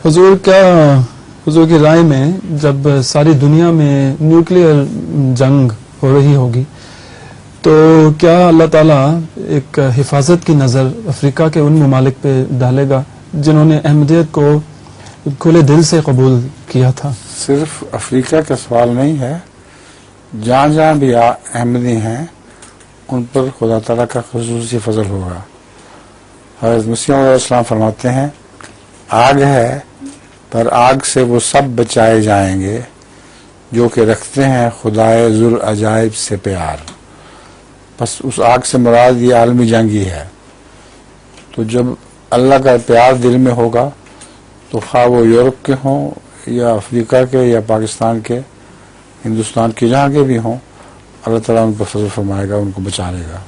حضور کی رائے میں جب ساری دنیا میں نیوکلیئر جنگ ہو رہی ہوگی تو کیا اللہ تعالیٰ ایک حفاظت کی نظر افریقہ کے ان ممالک پہ ڈالے گا جنہوں نے احمدیت کو کھلے دل سے قبول کیا تھا؟ صرف افریقہ کا سوال نہیں ہے، جہاں جہاں بھی احمدی ہیں ان پر خدا تعالیٰ کا خصوصی فضل ہوگا۔ حضرت مسیح علیہ السلام فرماتے ہیں آگ ہے پر آگ سے وہ سب بچائے جائیں گے جو کہ رکھتے ہیں خدائے ذوالعجائب سے پیار۔ بس اس آگ سے مراد یہ عالمی جنگ ہی ہے۔ تو جب اللہ کا پیار دل میں ہوگا تو خواہ وہ یورپ کے ہوں یا افریقہ کے یا پاکستان کے، ہندوستان کے، جہاں کے بھی ہوں، اللہ تعالیٰ ان پر فضل فرمائے گا، ان کو بچا لے گا۔